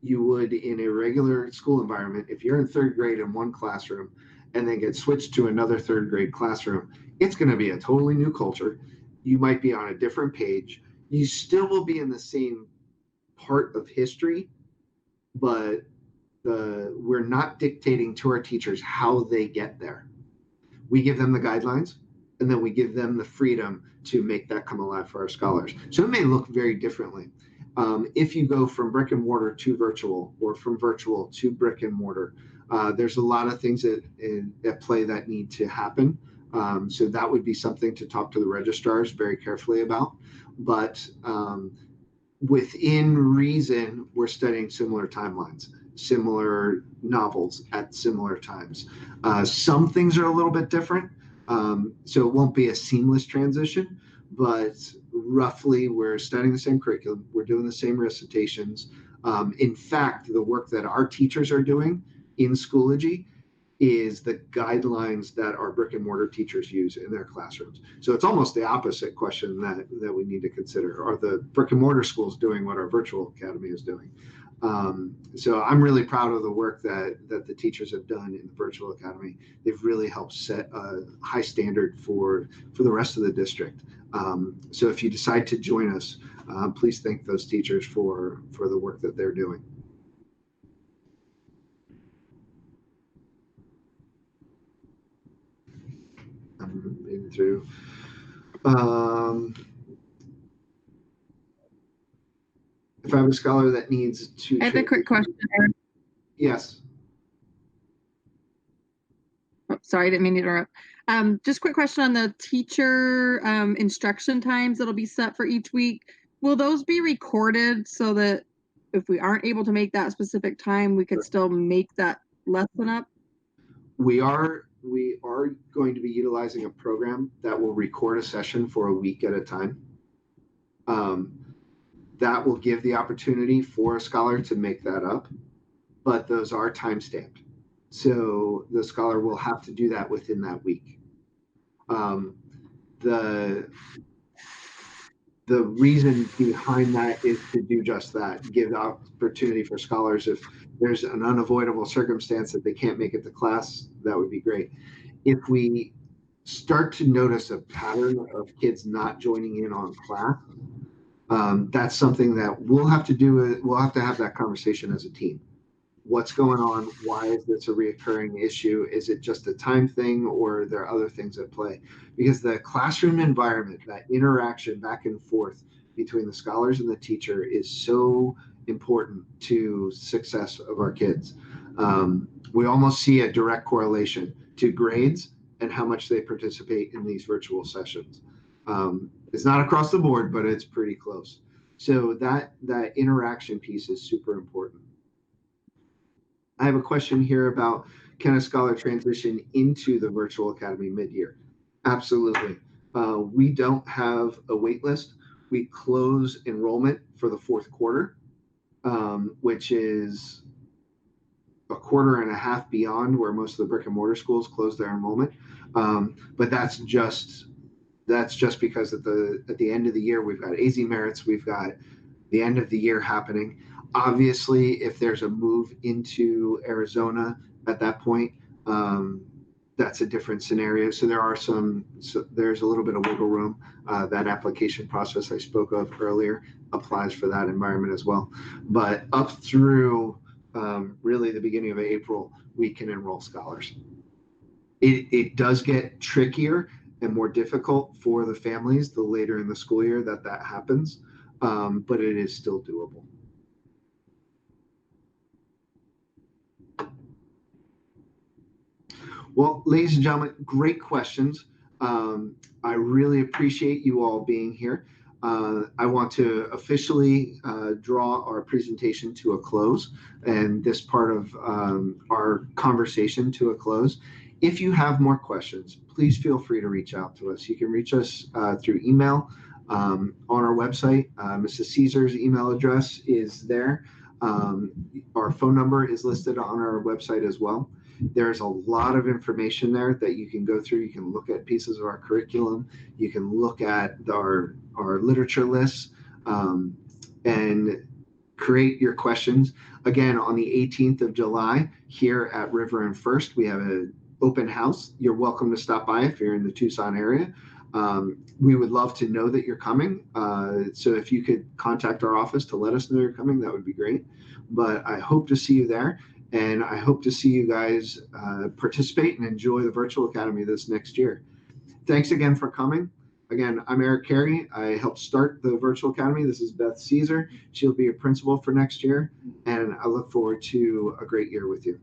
you would in a regular school environment, if you're in third grade in one classroom and then get switched to another third grade classroom, it's going to be a totally new culture. You might be on a different page. You still will be in the same part of history, but we're not dictating to our teachers how they get there. We give them the guidelines, and then we give them the freedom to make that come alive for our scholars. So it may look very differently. If you go from brick and mortar to virtual, or from virtual to brick and mortar, there's a lot of things at play that need to happen. So that would be something to talk to the registrars very carefully about. But within reason, we're studying similar timelines, similar novels at similar times. Some things are a little bit different, so it won't be a seamless transition, but roughly we're studying the same curriculum, we're doing the same recitations. In fact, the work that our teachers are doing in Schoology is the guidelines that our brick and mortar teachers use in their classrooms. So it's almost the opposite question that we need to consider. Are the brick and mortar schools doing what our virtual academy is doing? So I'm really proud of the work that the teachers have done in the virtual academy. They've really helped set a high standard for the rest of the district. So if you decide to join us, please thank those teachers for the work that they're doing. I'm moving through. If I have a scholar that needs to. I have a quick question. Yes. Oh, sorry, I didn't mean to interrupt. Just quick question on the teacher instruction times that'll be set for each week. Will those be recorded so that if we aren't able to make that specific time, we could still make that lesson up? We are going to be utilizing a program that will record a session for a week at a time. That will give the opportunity for a scholar to make that up, but those are time stamped. So the scholar will have to do that within that week. The reason behind that is to do just that, give the opportunity for scholars, if there's an unavoidable circumstance that they can't make it to class, that would be great. If we start to notice a pattern of kids not joining in on class, that's something that we'll have to do. We'll have to have that conversation as a team. What's going on? Why is this a reoccurring issue? Is it just a time thing, or are there other things at play? Because the classroom environment, that interaction back and forth between the scholars and the teacher, is so important to success of our kids. We almost see a direct correlation to grades and how much they participate in these virtual sessions. It's not across the board, but it's pretty close. So that interaction piece is super important. I have a question here about, can a scholar transition into the virtual academy mid-year? Absolutely. We don't have a wait list. We close enrollment for the fourth quarter, which is a quarter and a half beyond where most of the brick and mortar schools close their enrollment. But that's just because at the end of the year, we've got AZ merits, we've got the end of the year happening. Obviously, if there's a move into Arizona at that point, that's a different scenario. So there's a little bit of wiggle room. That application process I spoke of earlier applies for that environment as well. But up through really the beginning of April, we can enroll scholars. It does get trickier and more difficult for the families the later in the school year that happens, but it is still doable. Well, ladies and gentlemen, great questions. I really appreciate you all being here. I want to officially draw our presentation to a close and this part of our conversation to a close. If you have more questions, please feel free to reach out to us. You can reach us through email on our website. Mrs. Caesar's email address is there. Our phone number is listed on our website as well. There's a lot of information there that you can go through. You can look at pieces of our curriculum. You can look at our literature lists and create your questions. Again, on the 18th of July here at River and First, we have an open house. You're welcome to stop by if you're in the Tucson area. We would love to know that you're coming. So if you could contact our office to let us know you're coming, that would be great. But I hope to see you there. And I hope to see you guys participate and enjoy the Virtual Academy this next year. Thanks again for coming. Again, I'm Eric Carey. I helped start the Virtual Academy. This is Beth Caesar. She'll be a principal for next year. And I look forward to a great year with you.